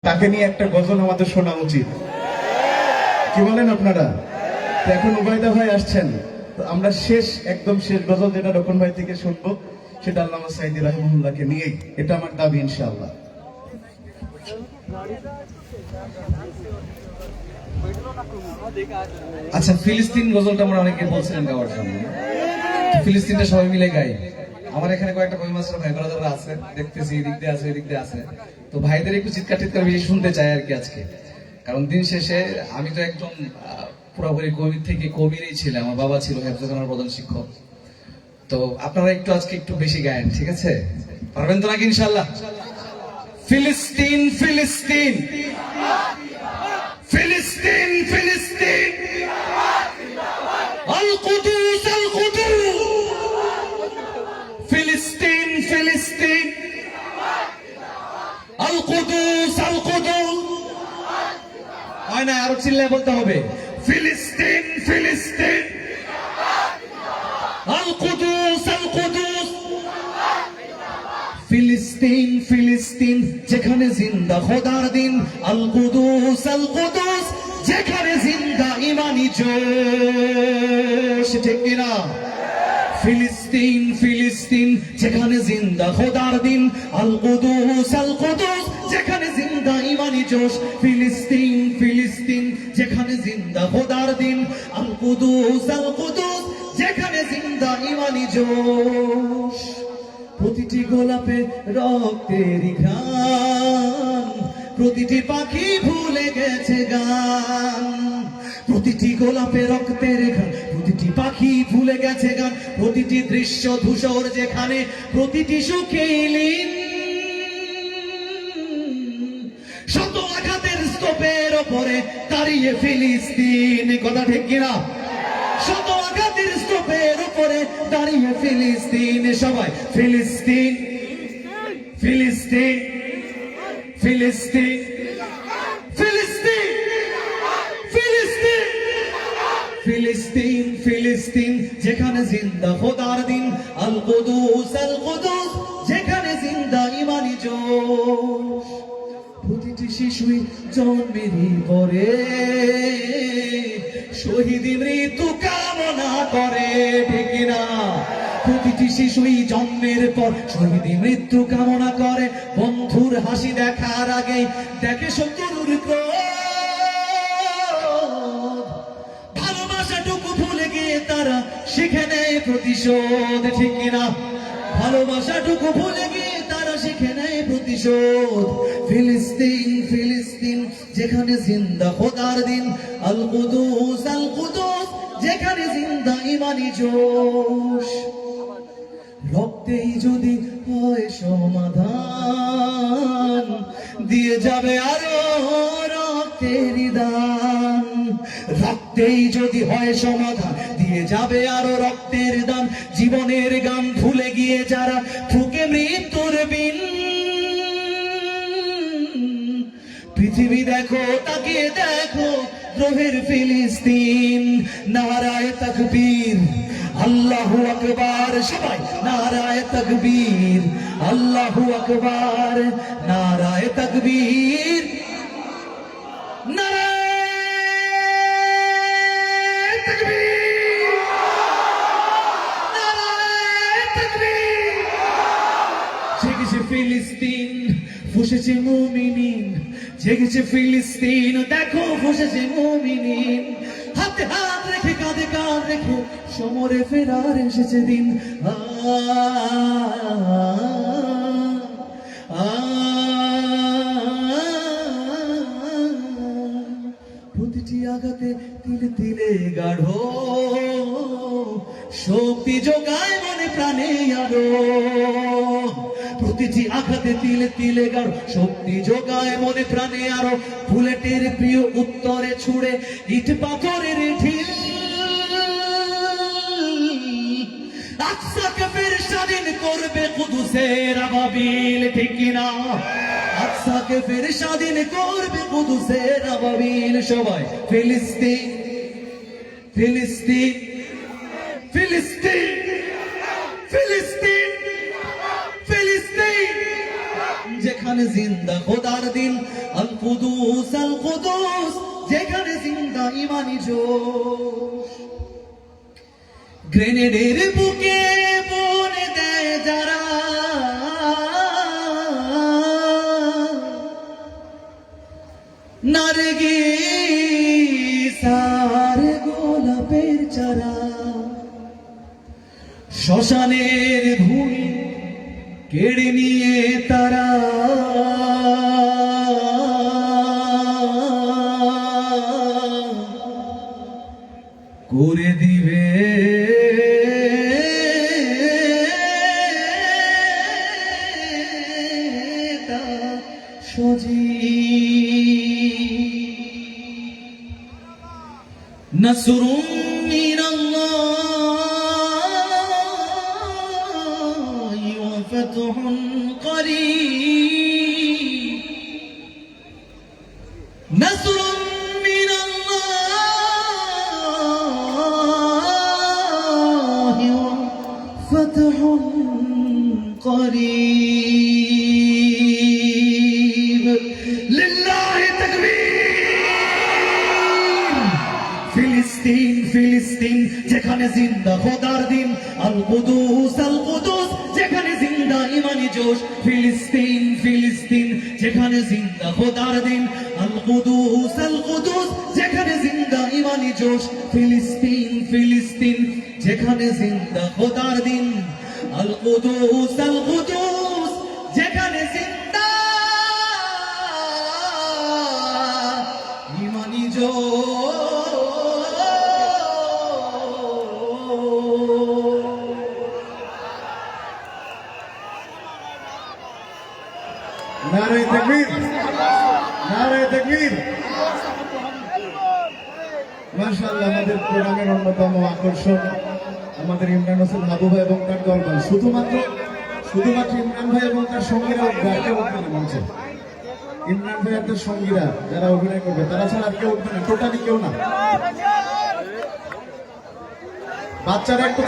তাকে নিয়ে একটা গজল আমাদের শোনা উচিত, কি বলেন আপনারা? তো এখন উবাইদা ভাই আসছেন, তো আমরা একদম শেষ গজল যেটা রকন ভাই থেকে শুনবো সেটা আল্লামা সাঈদী রাহিমাহুল্লাহকে নিয়েই, এটা আমার দাবি ইনশাআল্লাহ। আচ্ছা, ফিলিস্তিন গজলটা আমরা অনেকে বলছিলেন গাওয়ার জন্য, ফিলিস্তিনটা সবাই মিলে গাই। আমার এখানে কয়েকটা কবি মাস্টার ভাই ব্রাদাররা আছে, দেখতেছি এদিক দিয়ে আছে এদিক দিয়ে আছে, তো ভাইদের একটু চিৎকার টিৎকার বেশি শুনতে চাই আর কি আজকে। কারণ দিন শেষে আমি তো একদম পুরোপুরি কবি থেকে কবিরই ছিলাম, আমার বাবা ছিল হেফজখানার প্রধান শিক্ষক। তো আপনারা একটু আজকে একটু বেশি গায়েন, ঠিক আছে? পারবেন তো নাকি ইনশাআল্লাহ? ফিলিস্তিন ফিলিস্তিন ফিলিস্তিন ফিলিস্তিন আল কুদুস আল কুদুস ফিলিস্তিন ফিলিস্তিন আল কুদুস আল কুদুস। হয় না, আরো চিল্লায় বলতে হবে, ফিলিস্তিন ফিলিস্তিন আল কুদুস আল কুদুস। ফিলিস্তিন ফিলিস্তিন যেখানে জিন্দা খোদার দিন, আল কুদুস যেখানে জিন্দা ইমানি জোশ, ঠিক কিনা? ফিলিস্তিন ফিলিস্তিন যেখানে জিন্দা খোদার দিন, আল কুদুস যেখানে জিন্দা ইমানি জোশ। ফিলিস্তিন ফিলিস্তিন যেখানে জিন্দা খোদার দিন, আল কুদুস যেখানে জিন্দা ইমানি জোশ। প্রতিটি গোলাপে রক্তের ঘ্রাণ, প্রতিটি পাখি ভুলে গেছে গান। প্রতিটি গোলাপে রক্তের ঘ্রাণ, প্রতিটি পাখি ভুলে গেছে গান। প্রতিটি দৃশ্য ধূসর যেখানে, প্রতিটি সুখে লীন। শত আঘাতের স্তূপের ওপরে দাঁড়িয়ে ফিলিস্তিন, কথা ঠিক কিনা? শত আঘাতের স্তূপের উপরে দাঁড়িয়ে ফিলিস্তিন। সবাই ফিলিস্তিন ফিলিস্তিন ফিলিস্তিন ফিলিস্তিন ফিলিস্তিন ফিলিস্তিন ফিলিস্তিন যেখানে জিন্দা খোদার দিন, আল কুদুস যেখানে জিন্দা ইমানি জোশ। প্রতিটি শিশুই জন্মেরই পরে শহীদি মৃত্যু কামনা করে, ঠিক না? প্রতিটি শিশুই জন্মের পর শহীদি মৃত্যু কামনা করে। বন্ধুর হাসি দেখার আগে দেখে শত্রুর ক্রোধ। ভালোবাসাটুকু ভুলে গিয়ে তারা শিখে নেয় প্রতিশোধ, ঠিক কিনা? ভালোবাসাটুকু ভুলে গিয়ে তারা শিখে নেয় প্রতিশোধ। ফিলিস্তিন ফিলিস্তিন যেখানে জিন্দা খোদার দিন, আল কুদুস যেখানে জিন্দা ইমানি জোশ। রক্তেই যদি হয় সমাধান, দিয়ে যাবে আরো রক্তের দান। রক্তেই যদি হয় সমাধান, দিয়ে যাবে আরো রক্তের দান। জীবনের গান ভুলে গিয়ে যারা ফুকে মৃত্যুর বিন, পৃথিবী দেখো তাকিয়ে দেখো দ্রোহের ফিলিস্তিন। নারায়ে তাকবীর আল্লাহু আকবার, সবাই নারায়ে তাকবীর আল্লাহু আকবার, নারায়ে তাকবীর নারায়ে তাকবীর নারায়ে তাকবীর। জেগেছে ফিলিস্তিন, ফুঁসেছে মুমিনিন, জেগেছে ফিলিস্তিন, দেখো ফুঁসেছে মুমিনিন। হাতে হাত রেখে কাঁধে কাঁধ রেখে সমরে ফেরার এসেছে দিন। প্রতিটি আঘাতে তিলে তিলে গাঢ় শক্তি যোগায় মনে প্রাণে আরো। প্রতিটি আঘাতে তিলে তিলে গাঢ় শক্তি যোগায় মনে প্রাণে আরো। বুলেটের প্রিয় উত্তরে ছুড়ে ইট পাথরের ঢিল, আকসাকে ফের স্বাধীন করবে কুদুসের আবাবিল, ঠিক কিনা? আকসাকে ফের স্বাধীন করবে কুদুসের আবাবিল। সবাই ফিলিস্তিন ফিলিস্তিন ফিলিস্তিন ফিলিস্তিন ফিলিস্তিন যেখানে জিন্দা খোদার দিন, আল কুদুস আল কুদুস যেখানে জিন্দা ইমানি জোশ গ্রেনেডের বুকে বনে দেয় যারা নারগিস আর গোলাপের চারা শ্মশানের ভূমি কেড়ে নিয়ে তারা করে দিবে তা সজীব নসরুম মিনাল্লাহি ওয়া ফাতহুন করিব নসরুম মিনাল্লাহি ওয়া ফাতহুন করিব লিল্লাহি তাকবীর ফিলিস্তিন ফিলিস্তিন যেখানে জিন্দা খোদার দিন আল কুদুস যেখানে জিন্দা ইমানি জোশ ফিলিস্তিন ফিলিস্তিন যেখানে জিন্দা খোদার দিন আল কুদুস যেখানে জিন্দা ইমানি জোশ ফিলিস্তিন ফিলিস্তিন যেখানে জিন্দা খোদার দিন আল কুদুস যেখানে জিন্দা ইমানি নারে তাকবীর, নারে তাকবীর। মাশাআল্লাহ, আমাদের প্রোগ্রামের অন্যতম আকর্ষণ আমাদের ইমরান হোসেন হাবু ভাই এবং তার দলবল। শুধুমাত্র ইমরান ভাই এবং তার সঙ্গীরা উঠবে, আর কেউ উঠবে না মঞ্চে। ইমরান ভাই আর তার সঙ্গীরা যারা অভিনয় করবে তারা ছাড়া আর কেউ উঠবে না, টোটালি কেউ না। বাচ্চারা একটু